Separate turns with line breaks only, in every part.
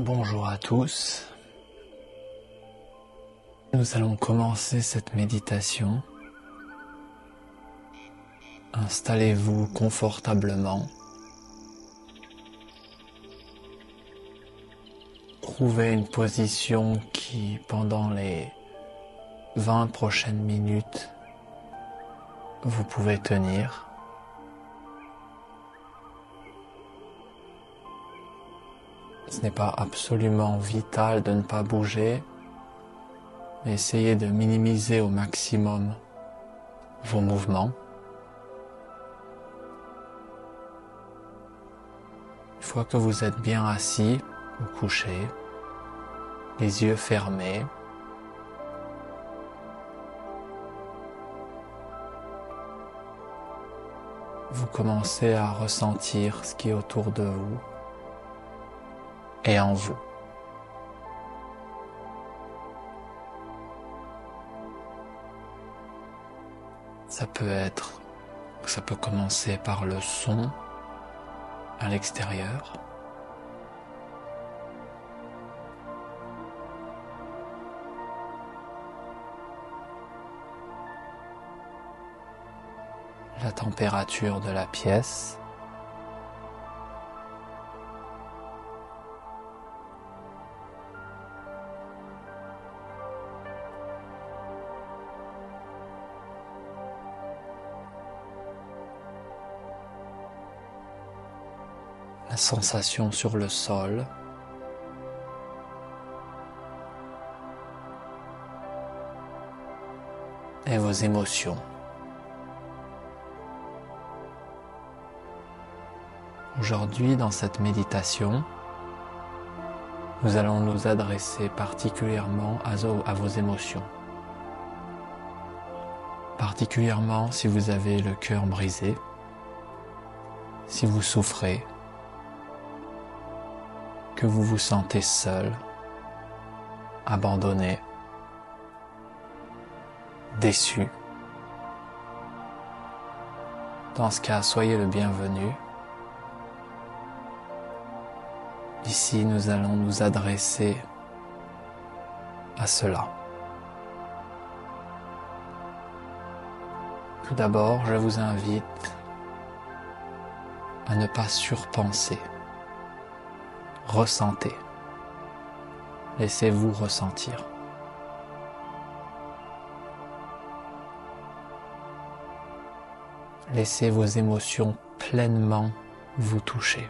Bonjour à tous. Nous allons commencer cette méditation. Installez-vous confortablement. Trouvez une position qui, pendant les 20 prochaines minutes, vous pouvez tenir. Ce n'est pas absolument vital de ne pas bouger, mais essayez de minimiser au maximum vos mouvements. Une fois que vous êtes bien assis ou couché, les yeux fermés, vous commencez à ressentir ce qui est autour de vous et en vous. Ça peut commencer par le son à l'extérieur. La température de la pièce. La sensation sur le sol. Et vos émotions. Aujourd'hui, dans cette méditation, nous allons nous adresser particulièrement à vos émotions. Particulièrement si vous avez le cœur brisé, si vous souffrez, que vous vous sentez seul, abandonné, déçu. Dans ce cas, soyez le bienvenu. Ici, nous allons nous adresser à cela. Tout d'abord, je vous invite à ne pas surpenser. Ressentez. Laissez-vous ressentir. Laissez vos émotions pleinement vous toucher.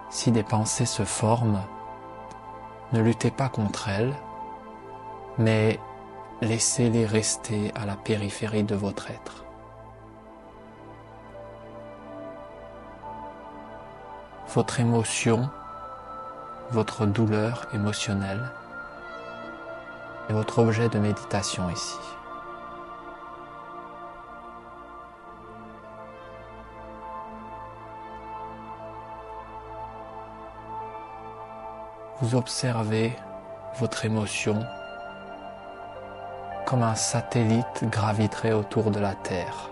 Si des pensées se forment, ne luttez pas contre elles, mais laissez-les rester à la périphérie de votre être. Votre émotion, votre douleur émotionnelle est votre objet de méditation ici. Vous observez votre émotion comme un satellite graviterait autour de la Terre,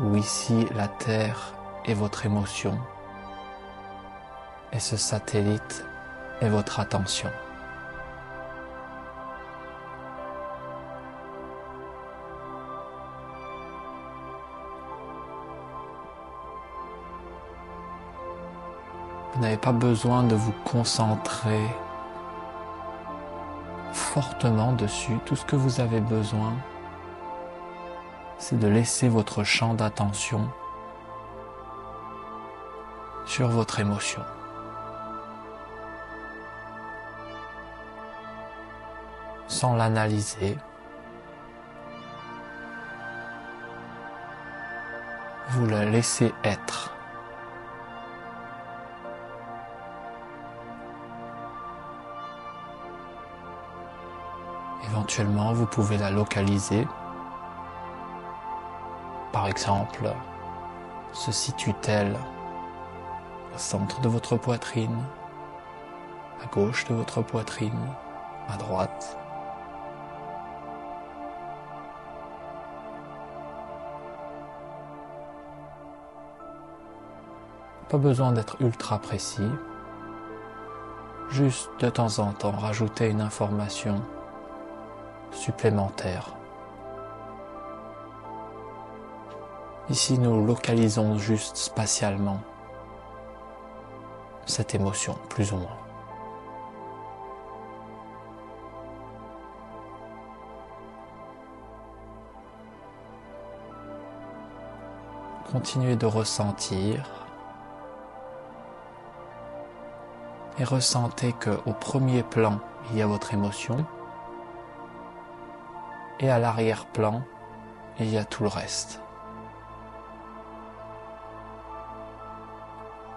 où ici la Terre est votre émotion et ce satellite est votre attention. Vous n'avez pas besoin de vous concentrer fortement dessus. Tout ce que vous avez besoin, c'est de laisser votre champ d'attention sur votre émotion. Sans l'analyser, vous la laissez être. Éventuellement, vous pouvez la localiser. Par exemple, se situe-t-elle au centre de votre poitrine, à gauche de votre poitrine, à droite. Pas besoin d'être ultra précis, juste de temps en temps rajouter une information supplémentaire. Ici, nous localisons juste spatialement cette émotion, plus ou moins. Continuez de ressentir et ressentez qu'au premier plan, il y a votre émotion et à l'arrière-plan, il y a tout le reste.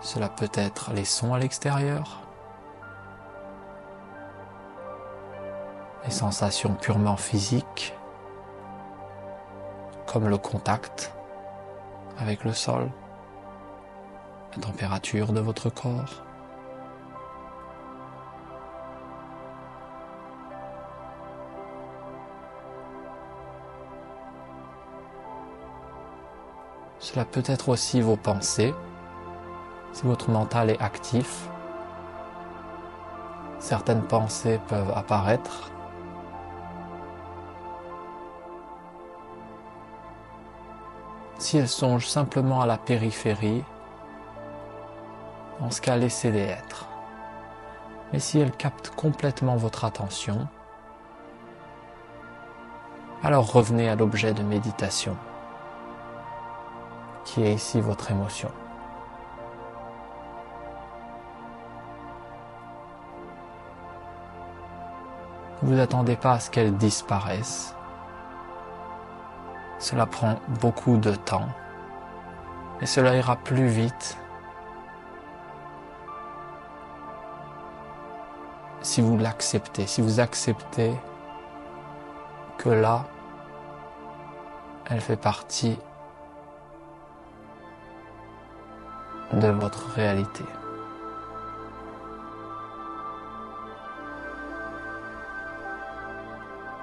Cela peut être les sons à l'extérieur, les sensations purement physiques, comme le contact avec le sol, la température de votre corps. Cela peut être aussi vos pensées, si votre mental est actif. Certaines pensées peuvent apparaître. Si elles songent simplement à la périphérie, dans ce cas, laissez-les être. Mais si elles captent complètement votre attention, alors revenez à l'objet de méditation, qui est ici votre émotion. Ne vous attendez pas à ce qu'elles disparaissent. Cela prend beaucoup de temps et cela ira plus vite si vous l'acceptez, si vous acceptez que là, elle fait partie de votre réalité.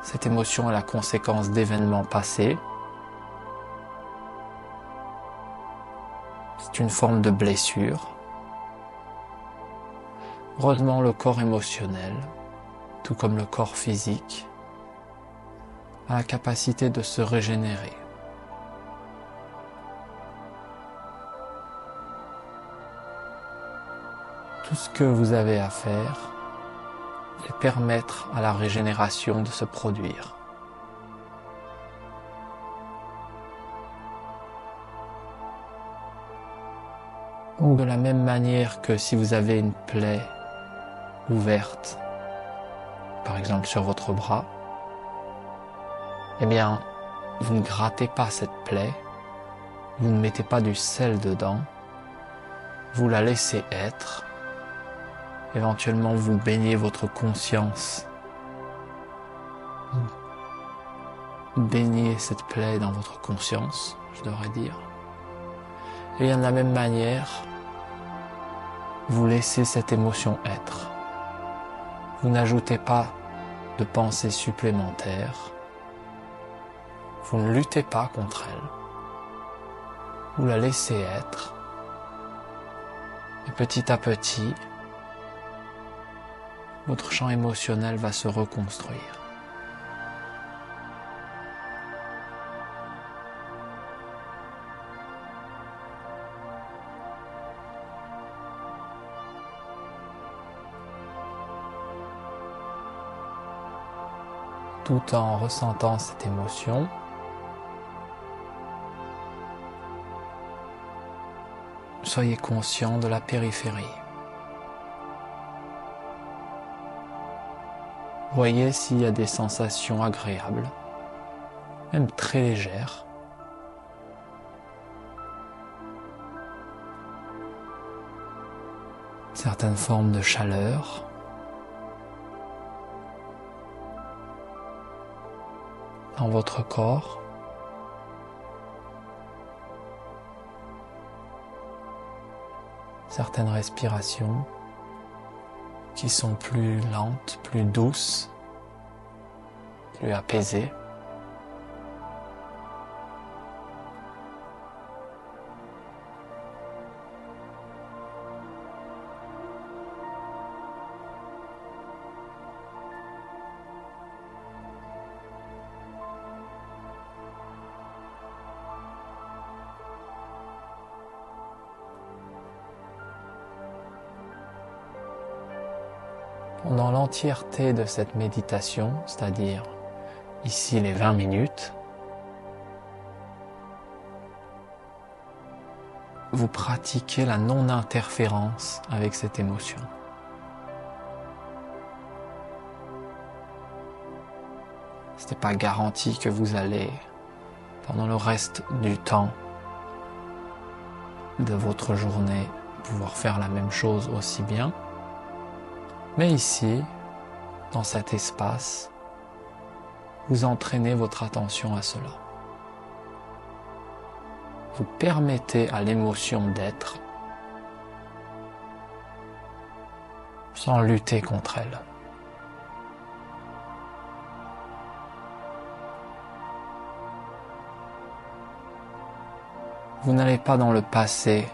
Cette émotion est la conséquence d'événements passés. C'est une forme de blessure. Heureusement, le corps émotionnel, tout comme le corps physique, a la capacité de se régénérer. Tout ce que vous avez à faire, c'est permettre à la régénération de se produire. Donc de la même manière que si vous avez une plaie ouverte, par exemple sur votre bras, eh bien, vous ne grattez pas cette plaie, vous ne mettez pas du sel dedans, vous la laissez être. Éventuellement, vous baignez votre conscience. Baignez cette plaie dans votre conscience, je devrais dire. Et de la même manière, vous laissez cette émotion être. Vous n'ajoutez pas de pensée supplémentaire. Vous ne luttez pas contre elle. Vous la laissez être. Et petit à petit, votre champ émotionnel va se reconstruire. Tout en ressentant cette émotion, soyez conscient de la périphérie. Voyez s'il y a des sensations agréables, même très légères. Certaines formes de chaleur. Dans votre corps. Certaines respirations. qui sont plus lentes, plus douces, plus apaisées. Pendant l'entièreté de cette méditation, c'est-à-dire ici les 20 minutes, vous pratiquez la non-interférence avec cette émotion. Ce n'est pas garanti que vous allez, pendant le reste du temps de votre journée, pouvoir faire la même chose aussi bien. Mais ici, dans cet espace, vous entraînez votre attention à cela. Vous permettez à l'émotion d'être sans lutter contre elle. Vous n'allez pas dans le passé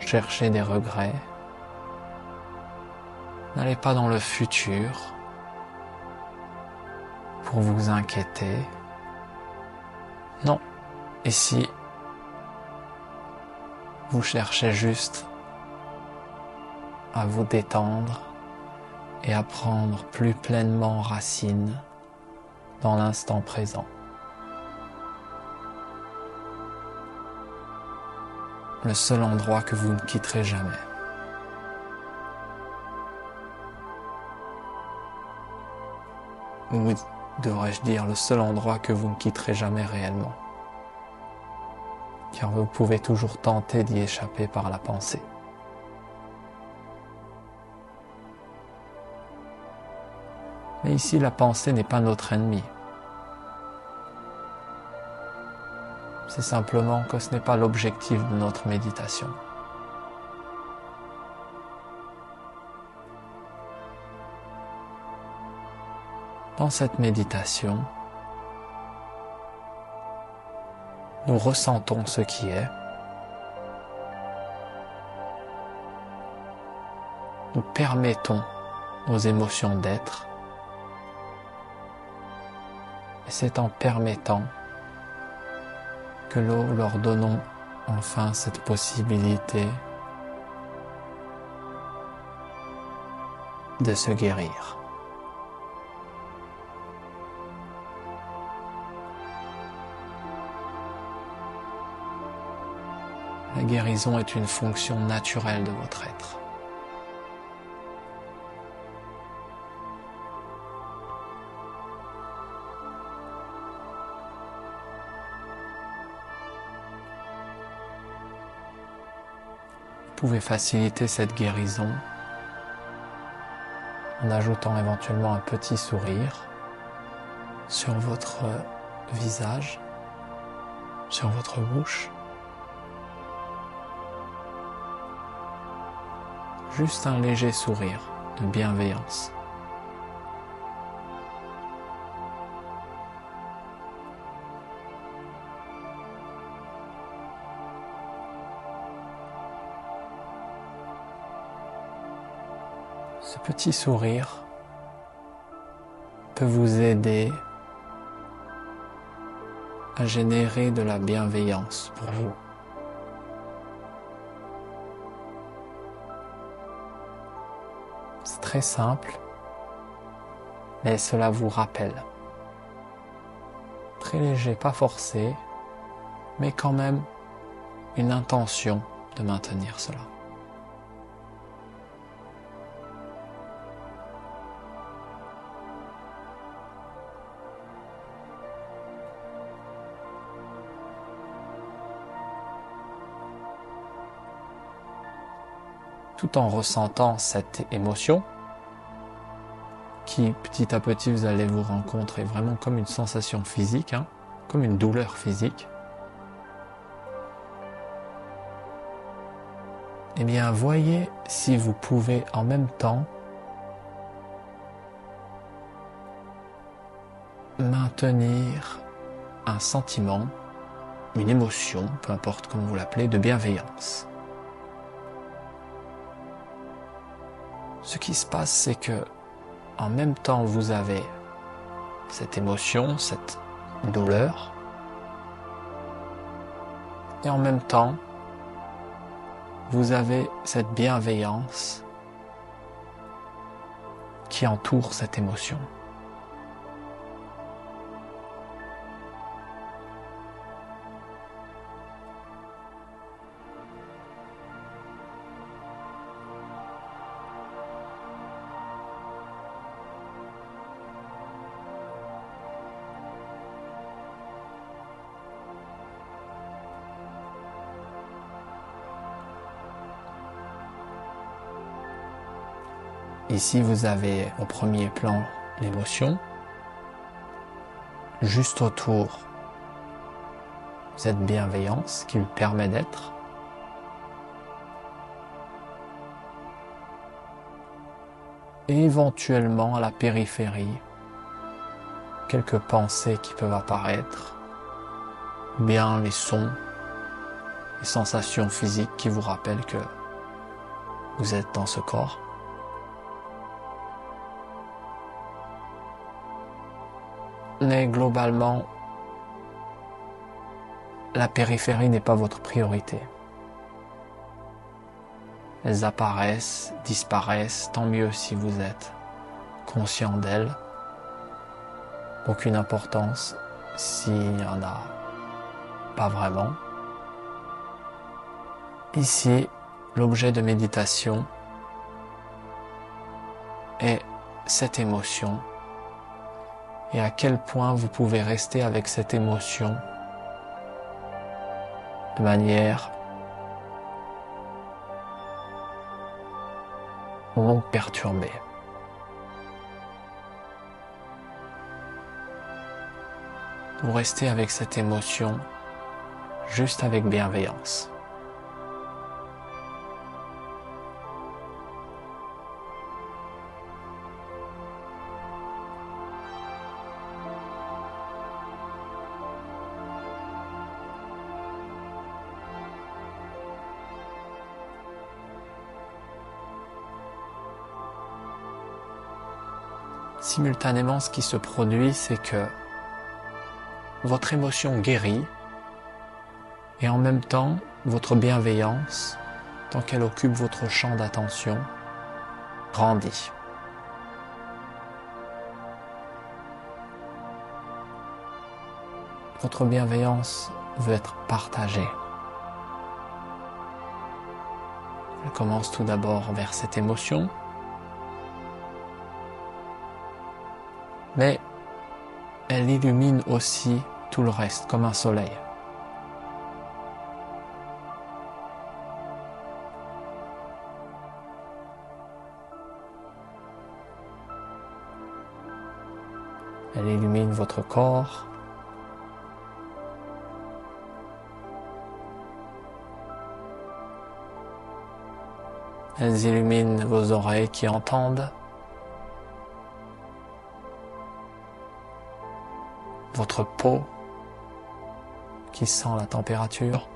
chercher des regrets. N'allez pas dans le futur pour vous inquiéter. Non, ici, vous cherchez juste à vous détendre et à prendre plus pleinement racine dans l'instant présent. Le seul endroit que vous ne quitterez jamais. Ou devrais-je dire le seul endroit que vous ne quitterez jamais réellement. Car vous pouvez toujours tenter d'y échapper par la pensée. Mais ici, la pensée n'est pas notre ennemi. C'est simplement que ce n'est pas l'objectif de notre méditation. Dans cette méditation, nous ressentons ce qui est. Nous permettons aux émotions d'être. Et c'est en permettant que nous leur donnons enfin cette possibilité de se guérir. La guérison est une fonction naturelle de votre être. Vous pouvez faciliter cette guérison en ajoutant éventuellement un petit sourire sur votre visage, sur votre bouche. Juste un léger sourire de bienveillance. Ce petit sourire peut vous aider à générer de la bienveillance pour vous. C'est très simple, mais cela vous rappelle. Très léger, pas forcé, mais quand même une intention de maintenir cela. Tout en ressentant cette émotion qui petit à petit vous allez vous rencontrer vraiment comme une sensation physique, comme une douleur physique. eh bien, voyez si vous pouvez en même temps maintenir un sentiment, une émotion, peu importe comment vous l'appelez, de bienveillance. Ce qui se passe, c'est que en même temps, vous avez cette émotion, cette douleur, et en même temps, vous avez cette bienveillance qui entoure cette émotion. Ici, vous avez au premier plan l'émotion. Juste autour, cette bienveillance qui lui permet d'être. Et éventuellement, à la périphérie, quelques pensées qui peuvent apparaître, ou bien les sons, les sensations physiques qui vous rappellent que vous êtes dans ce corps. Mais globalement, la périphérie n'est pas votre priorité. Elles apparaissent, disparaissent, tant mieux si vous êtes conscient d'elles. Aucune importance s'il n'y en a pas vraiment. Ici, l'objet de méditation est cette émotion. Et à quel point vous pouvez rester avec cette émotion de manière non perturbée. Vous restez avec cette émotion juste avec bienveillance. Simultanément, ce qui se produit, c'est que votre émotion guérit et en même temps, votre bienveillance, tant qu'elle occupe votre champ d'attention, grandit. Votre bienveillance veut être partagée. Elle commence tout d'abord vers cette émotion, mais elle illumine aussi tout le reste comme un soleil. Elle illumine votre corps, elles illuminent vos oreilles qui entendent, votre peau qui sent la température,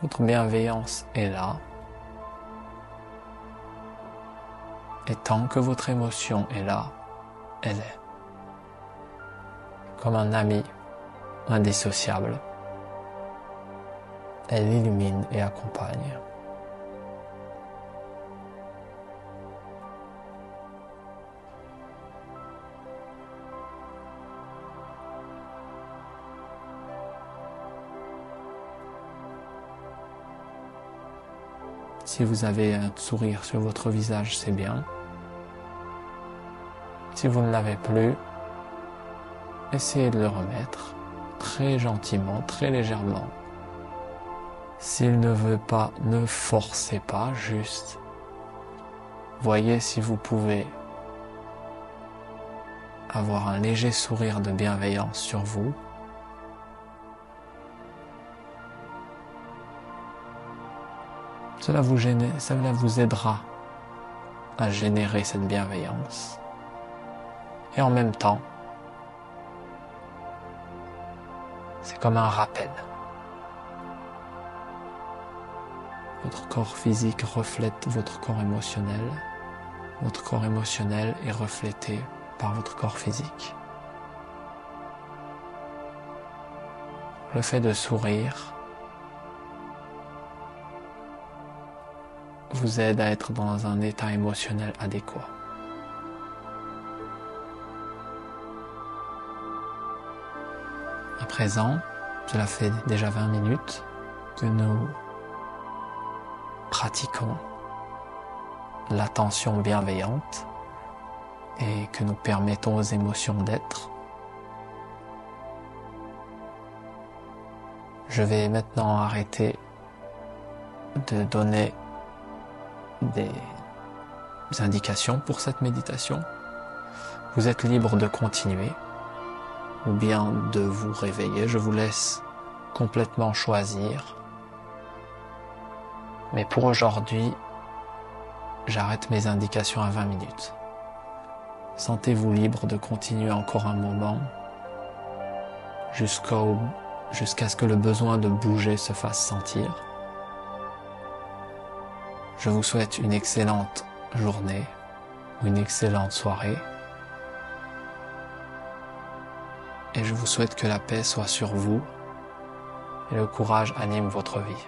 votre bienveillance est là, et tant que votre émotion est là, elle est comme un ami indissociable. Elle illumine et accompagne. Si vous avez un sourire sur votre visage, c'est bien. Si vous ne l'avez plus, essayez de le remettre très gentiment, très légèrement. S'il ne veut pas, ne forcez pas, juste voyez si vous pouvez avoir un léger sourire de bienveillance sur vous. Cela vous aidera à générer cette bienveillance. Et en même temps, c'est comme un rappel. Votre corps physique reflète votre corps émotionnel. Votre corps émotionnel est reflété par votre corps physique. Le fait de sourire vous aide à être dans un état émotionnel adéquat. À présent, cela fait déjà 20 minutes que nous pratiquons l'attention bienveillante et que nous permettons aux émotions d'être. Je vais maintenant arrêter de donner des indications pour cette méditation. Vous êtes libre de continuer ou bien de vous réveiller. Je vous laisse complètement choisir. Mais pour aujourd'hui, j'arrête mes indications à 20 minutes. Sentez-vous libre de continuer encore un moment jusqu'à ce que le besoin de bouger se fasse sentir. Je vous souhaite une excellente journée ou une excellente soirée. Et je vous souhaite que la paix soit sur vous et le courage anime votre vie.